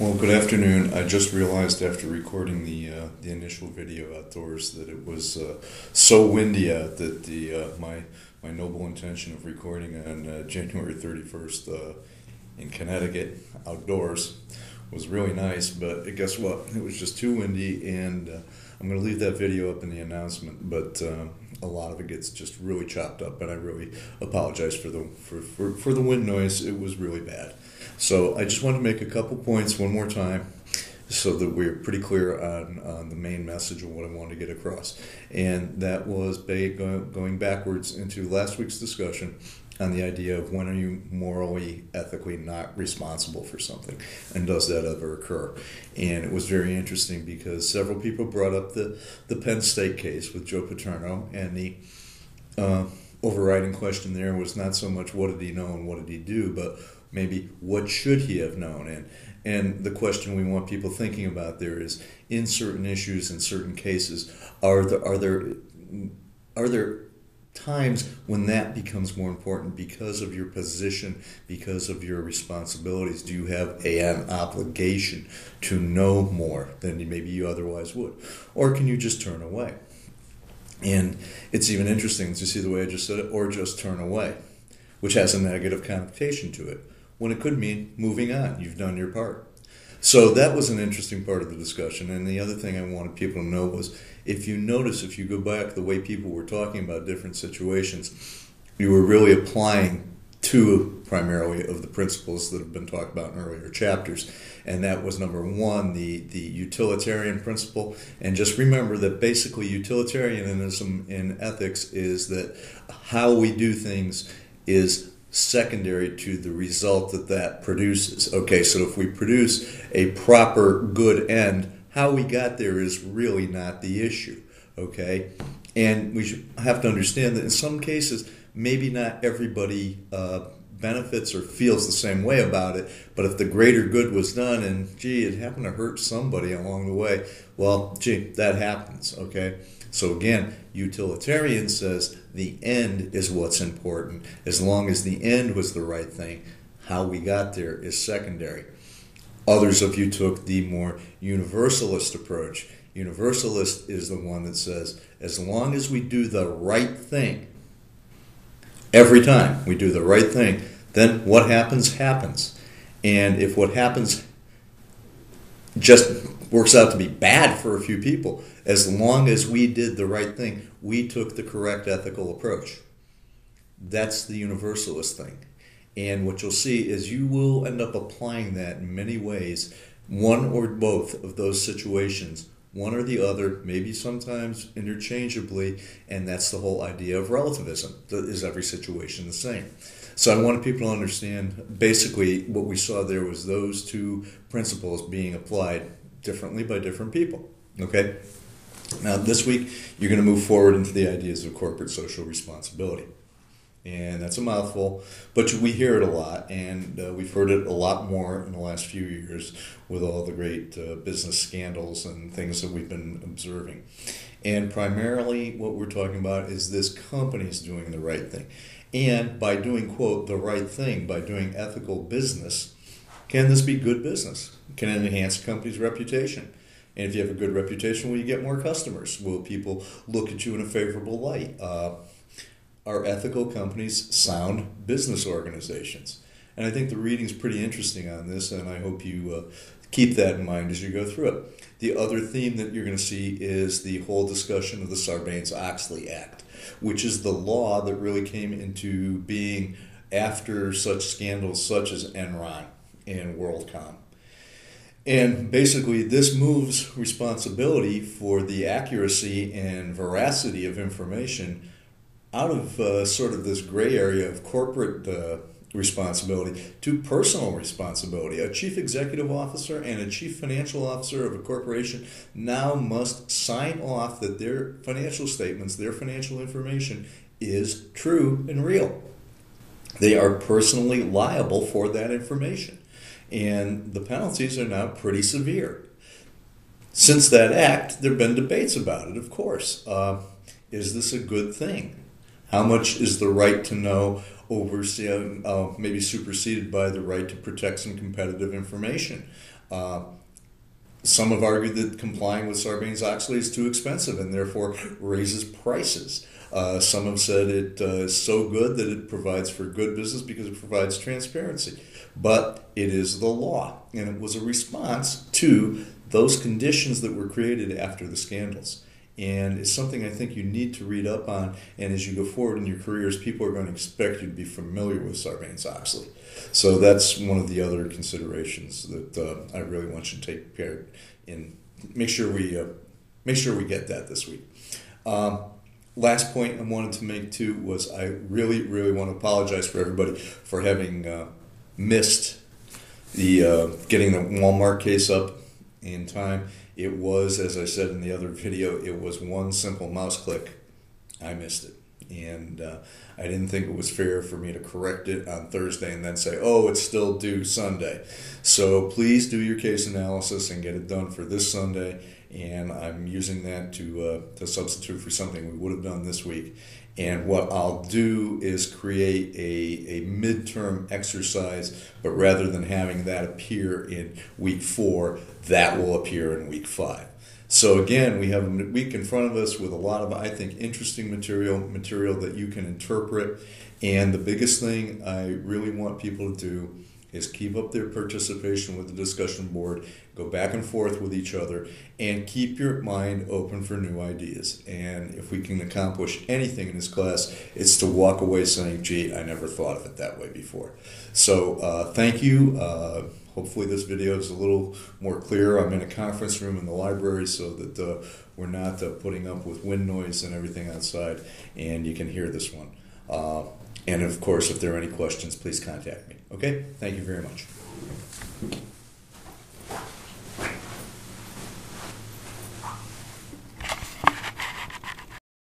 Well, good afternoon. I just realized after recording the initial video outdoors that it was so windy out that my noble intention of recording on January 31st in Connecticut outdoors was really nice, but guess what? It was just too windy, and I'm going to leave that video up in the announcement, but a lot of it gets just really chopped up, and I really apologize for the wind noise. It was really bad. So I just want to make a couple points one more time so that we're pretty clear on the main message of what I want to get across. And that was going backwards into last week's discussion on the idea of when are you morally, ethically not responsible for something, and does that ever occur? And it was very interesting because several people brought up the Penn State case with Joe Paterno, and the overriding question there was not so much what did he know and what did he do, but maybe what should he have known. And the question we want people thinking about there is, in certain issues, in certain cases, are there times when that becomes more important because of your position, because of your responsibilities? Do you have an obligation to know more than maybe you otherwise would? Or can you just turn away? And it's even interesting to see the way I just said it, or just turn away, which has a negative connotation to it, when it could mean moving on. You've done your part. So that was an interesting part of the discussion. And the other thing I wanted people to know was, if you notice, if you go back the way people were talking about different situations, you were really applying two primarily of the principles that have been talked about in earlier chapters. And that was number one, the utilitarian principle. And just remember that basically utilitarianism in ethics is that how we do things is secondary to the result that produces. Okay, so if we produce a proper good end, how we got there is really not the issue. Okay, and we should have to understand that in some cases, maybe not everybody benefits or feels the same way about it, but if the greater good was done and, it happened to hurt somebody along the way, well, that happens, okay? So again, utilitarian says the end is what's important. As long as the end was the right thing, how we got there is secondary. Others of you took the more universalist approach. Universalist is the one that says, as long as we do the right thing, every time we do the right thing, then what happens, happens. And if what happens just works out to be bad for a few people, as long as we did the right thing, we took the correct ethical approach. That's the universalist thing. And what you'll see is you will end up applying that in many ways, one or both of those situations, one or the other, maybe sometimes interchangeably, and that's the whole idea of relativism. Is every situation the same? So I wanted people to understand, basically what we saw there was those two principles being applied differently by different people. Okay? Now this week, you're going to move forward into the ideas of corporate social responsibility. And that's a mouthful, but we hear it a lot, and we've heard it a lot more in the last few years with all the great business scandals and things that we've been observing. And primarily what we're talking about is this company's doing the right thing. And by doing, quote, the right thing, by doing ethical business, can this be good business? Can it enhance a company's reputation? And if you have a good reputation, will you get more customers? Will people look at you in a favorable light? Are ethical companies sound business organizations? And I think the reading's pretty interesting on this, and I hope you keep that in mind as you go through it. The other theme that you're going to see is the whole discussion of the Sarbanes-Oxley Act, which is the law that really came into being after such scandals such as Enron and WorldCom. And basically, this moves responsibility for the accuracy and veracity of information out of sort of this gray area of corporate responsibility to personal responsibility. A chief executive officer and a chief financial officer of a corporation now must sign off that their financial statements, their financial information is true and real. They are personally liable for that information. And the penalties are now pretty severe. Since that act, there have been debates about it, of course. Is this a good thing? How much is the right to know maybe superseded by the right to protect some competitive information? Some have argued that complying with Sarbanes-Oxley is too expensive and therefore raises prices. Some have said it is so good that it provides for good business because it provides transparency. But it is the law, and it was a response to those conditions that were created after the scandals. And it's something I think you need to read up on, and as you go forward in your careers, people are going to expect you to be familiar with Sarbanes-Oxley. So that's one of the other considerations that I really want you to take care in. Make sure we get that this week. Last point I wanted to make too was I really, really want to apologize for everybody for having missed the getting the Walmart case up in time. It was, as I said in the other video, it was one simple mouse click. I missed it. And I didn't think it was fair for me to correct it on Thursday and then say, oh, it's still due Sunday. So please do your case analysis and get it done for this Sunday. And I'm using that to substitute for something we would have done this week. And what I'll do is create a midterm exercise, but rather than having that appear in week 4, that will appear in week 5. So again, we have a week in front of us with a lot of, I think, interesting material that you can interpret. And the biggest thing I really want people to do is keep up their participation with the discussion board, go back and forth with each other, and keep your mind open for new ideas. And if we can accomplish anything in this class, it's to walk away saying, gee, I never thought of it that way before. So thank you. Hopefully this video is a little more clear. I'm in a conference room in the library so that we're not putting up with wind noise and everything outside, and you can hear this one. And of course, if there are any questions, please contact me. Okay? Thank you very much.